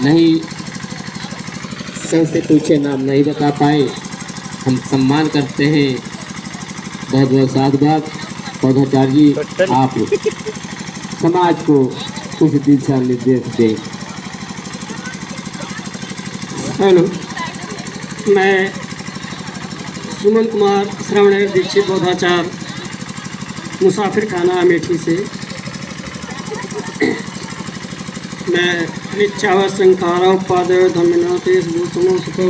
नहीं सर से पूछे नाम नहीं बता पाए, हम सम्मान करते हैं। बहुत बहुत साधुवाद। पौधाचार्य जी, आप समाज को कुछ दिशा निर्देश दें। हेलो, मैं सुमन कुमार श्रवण दीक्षित पौधाचार मुसाफिर खाना अमेठी से। मैं निच्छाव संकारा पाद धमिना तेज भूषणों सुखो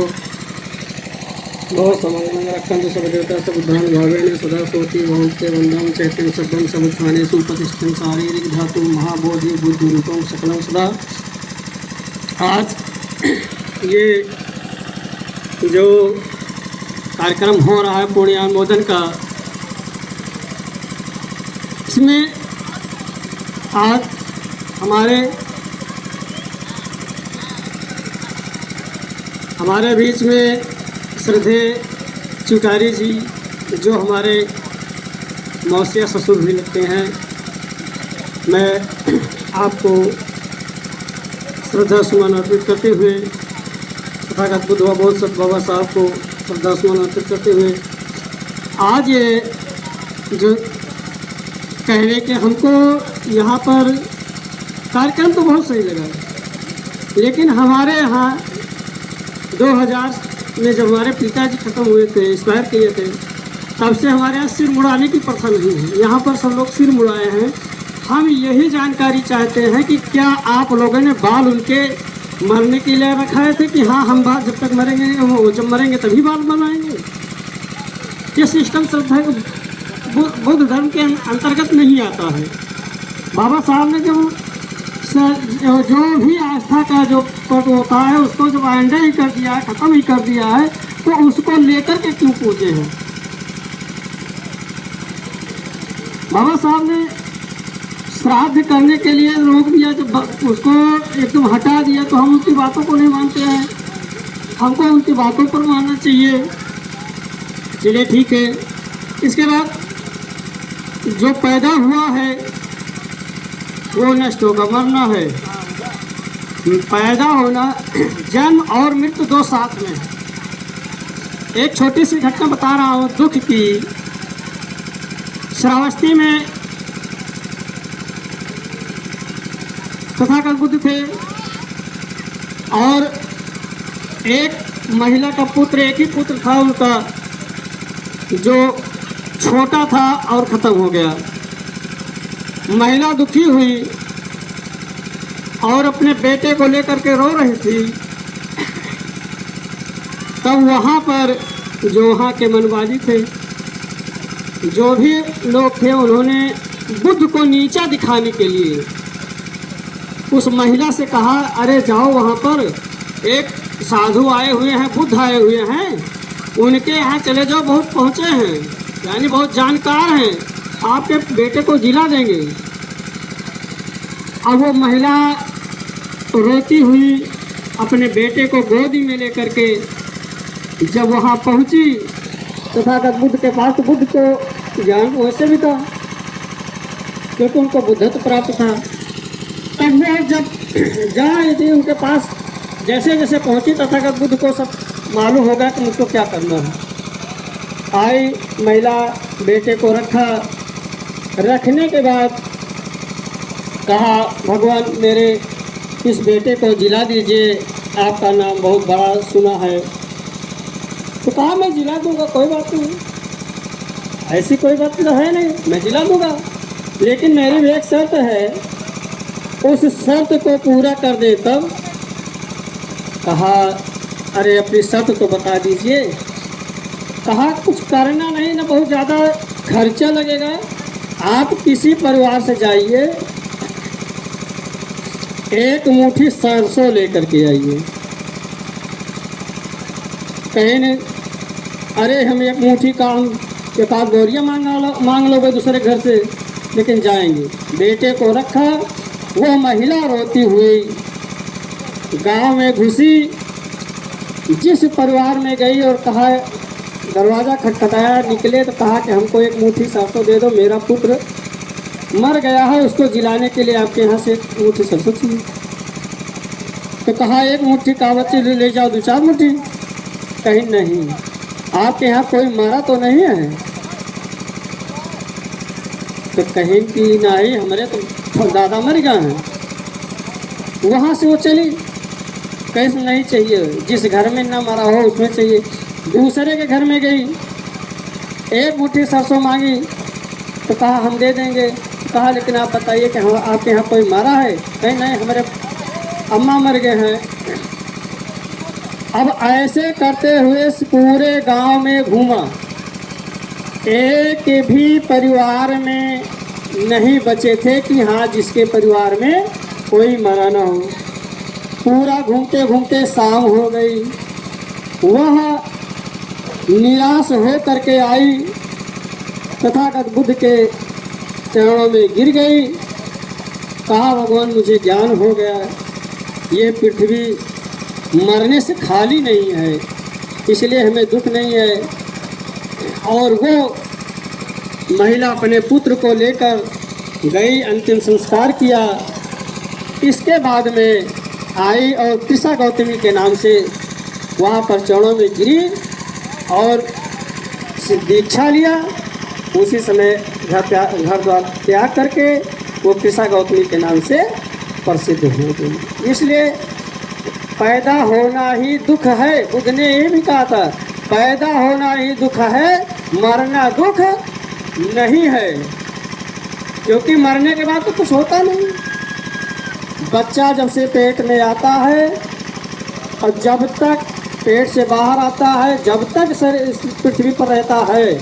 बहुत समंगल रखंत सब देवता सब उद्धान भावेन सदा सोती बहुते वंदन चैतन्य सबम समुत्थाने सुप्रतिष्ठितं शारीरिक धातु महाबोधि बुद्धि रूपम सकलम सदा। आज ये जो कार्यक्रम हो रहा है पुण्यानुमोदन का, इसमें आज हमारे बीच में श्रद्धेय चुटारी जी, जो हमारे मौसिया ससुर भी लगते हैं, मैं आपको श्रद्धा सुमन अर्पित करते हुए तथागत बुद्ध बोध सत बाबा साहब को श्रद्धा सुमन अर्पित करते हुए आज ये जो कह रहे कि हमको यहाँ पर कार्यक्रम तो बहुत सही लगा, लेकिन हमारे यहाँ 2000 में जब हमारे पिताजी ख़त्म हुए थे, एक्सपायर किए थे, तब से हमारे यहाँ सिर मुड़ाने की प्रथा नहीं है। यहाँ पर सब लोग सिर मुड़ाए हैं। हम यही जानकारी चाहते हैं कि क्या आप लोगों ने बाल उनके मरने के लिए रखाए थे कि हाँ हम बाल जब तक मरेंगे, जब मरेंगे तभी बाल बनाएंगे? ये सिस्टम श्रद्धा बुद्ध धर्म के अंतर्गत नहीं आता है। बाबा साहब ने जो भी आस्था का जो पट होता है उसको जब एंड ही कर दिया है, ख़त्म ही कर दिया है, तो उसको लेकर के क्यों पूजे हैं? बाबा साहब ने श्राद्ध करने के लिए रोक दिया, जब उसको एकदम हटा दिया तो हम उनकी बातों को नहीं मानते हैं। हमको उनकी बातों पर मानना चाहिए। चलिए ठीक है। इसके बाद जो पैदा हुआ है वो नष्ट होगा, मरना है। पैदा होना, जन्म और मृत्यु दो साथ में है। एक छोटी सी घटना बता रहा हूँ दुख की। श्रावस्ती में तथागत बुद्ध थे और एक महिला का पुत्र, एक ही पुत्र था उनका, जो छोटा था और ख़त्म हो गया। महिला दुखी हुई और अपने बेटे को लेकर के रो रही थी। तब वहाँ पर जो वहाँ के मनवादी थे, जो भी लोग थे, उन्होंने बुद्ध को नीचा दिखाने के लिए उस महिला से कहा, अरे जाओ वहाँ पर एक साधु आए हुए हैं, बुद्ध आए हुए हैं, उनके यहाँ चले जाओ, बहुत पहुँचे हैं, यानी बहुत जानकार हैं, आपके बेटे को जिला देंगे। अब वो महिला रोती हुई अपने बेटे को गोदी में लेकर के जब वहाँ पहुँची तथागत बुद्ध के पास, तो बुद्ध को ज्ञान वैसे भी था क्योंकि उनको बुद्धत्व प्राप्त था। तब वो जब जा रही थी उनके पास, जैसे जैसे पहुँची तथागत बुद्ध को सब मालूम होगा कि मुझको क्या करना है। आई महिला, बेटे को रखा, रखने के बाद कहा, भगवान मेरे इस बेटे को जिला दीजिए, आपका नाम बहुत बड़ा सुना है। तो कहा मैं जिला दूंगा, कोई बात नहीं, ऐसी कोई बात तो है नहीं, मैं जिला दूंगा, लेकिन मेरी भी एक शर्त है, उस शर्त को पूरा कर दे। तब कहा, अरे अपनी शर्त तो बता दीजिए। कहा कुछ करना नहीं ना, बहुत ज़्यादा खर्चा लगेगा, आप किसी परिवार से जाइए, एक मुट्ठी सरसों लेकर के आइए। कहे ने, अरे हम एक मुट्ठी का हम एक आध बोरियाँ मांग लोगे दूसरे घर से, लेकिन जाएंगे। बेटे को रखा, वो महिला रोती हुई गांव में घुसी, जिस परिवार में गई और कहा, दरवाज़ा खटखटाया, निकले तो कहा कि हमको एक मुट्ठी सरसों दे दो, मेरा पुत्र मर गया है, उसको जिलाने के लिए आपके यहाँ से एक मुट्ठी सरसों चाहिए। तो कहा एक मुट्ठी कावची ले जाओ 2-4 मुट्ठी। कहीं नहीं, आपके यहाँ कोई मारा तो नहीं है? तो कहीं कि नहीं, हमारे तो दादा मर गए हैं। वहाँ से वो चली, कैसे नहीं चाहिए, जिस घर में ना मरा हो उसमें चाहिए। दूसरे के घर में गई, एक मुट्ठी सरसों मांगी तो कहा हम दे देंगे। कहा लेकिन आप बताइए कि हम आपके यहाँ कोई मारा है? कहीं नहीं, हमारे अम्मा मर गए हैं। अब ऐसे करते हुए पूरे गांव में घूमा, एक भी परिवार में नहीं बचे थे कि हाँ जिसके परिवार में कोई मरा ना हो। पूरा घूमते घूमते शाम हो गई। वह निराश हो करके आई, तथागत बुद्ध के चरणों में गिर गई। कहा भगवान मुझे ज्ञान हो गया, ये पृथ्वी मरने से खाली नहीं है, इसलिए हमें दुख नहीं है। और वो महिला अपने पुत्र को लेकर गई, अंतिम संस्कार किया। इसके बाद में आई और कृष्णा गौतमी के नाम से वहाँ पर चरणों में गिरी और दीक्षा लिया। उसी समय घर द्वार त्याग करके वो कृष्णा गौतमी के नाम से प्रसिद्ध हो गई। इसलिए पैदा होना ही दुख है, बुद्ध ने ये भी कहा था, पैदा होना ही दुख है, मरना दुख नहीं है। क्योंकि मरने के बाद तो कुछ होता नहीं। बच्चा जब से पेट में आता है और जब तक पेट से बाहर आता है, जब तक शरीर इस पृथ्वी पर रहता है,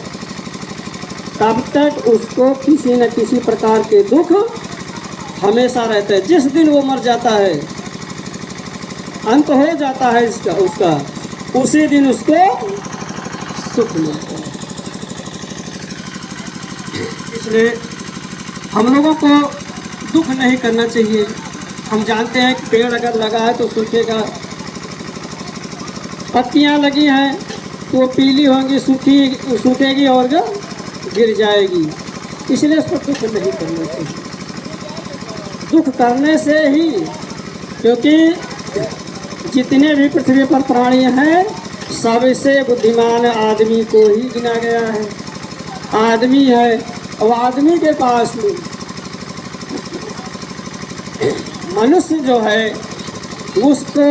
तब तक उसको किसी न किसी प्रकार के दुख हमेशा रहते हैं। जिस दिन वो मर जाता है, अंत हो जाता है उसका, उसी दिन उसको सुख मिलता है। इसलिए हम लोगों को दुख नहीं करना चाहिए। हम जानते हैं कि पेड़ अगर लगा है तो सूखेगा, पत्तियां लगी हैं तो वो पीली होंगी, सूखेगी और गिर जाएगी। इसलिए उसको दुख नहीं करना चाहिए। दुख करने से ही, क्योंकि जितने भी पृथ्वी पर प्राणी हैं सबसे बुद्धिमान आदमी को ही गिना गया है। आदमी है और आदमी के पास मनुष्य जो है उसको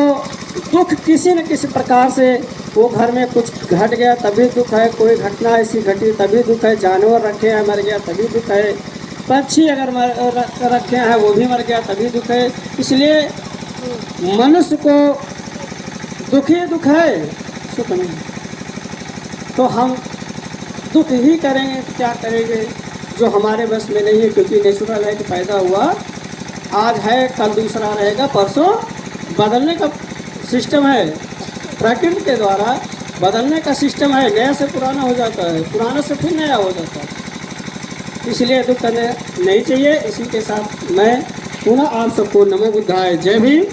दुख किसी न किसी प्रकार से, वो घर में कुछ घट गया तभी दुख है, कोई घटना ऐसी घटी तभी दुख है, जानवर रखे हैं मर गया तभी दुख है, पक्षी अगर रखे हैं वो भी मर गया तभी दुख है। इसलिए मनुष्य को दुख ही दुख है, सुख नहीं। तो हम दुख ही करेंगे तो क्या करेंगे, जो हमारे बस में नहीं है। क्योंकि नेचुरल है कि पैदा हुआ, आज है कल दूसरा रहेगा, परसों बदलने का सिस्टम है, प्रकृति के द्वारा बदलने का सिस्टम है। नया से पुराना हो जाता है, पुराना से फिर नया हो जाता है। इसलिए दुख करने नहीं चाहिए। इसी के साथ मैं पुनः आप सबको नमो बुद्धाय, जय भीम।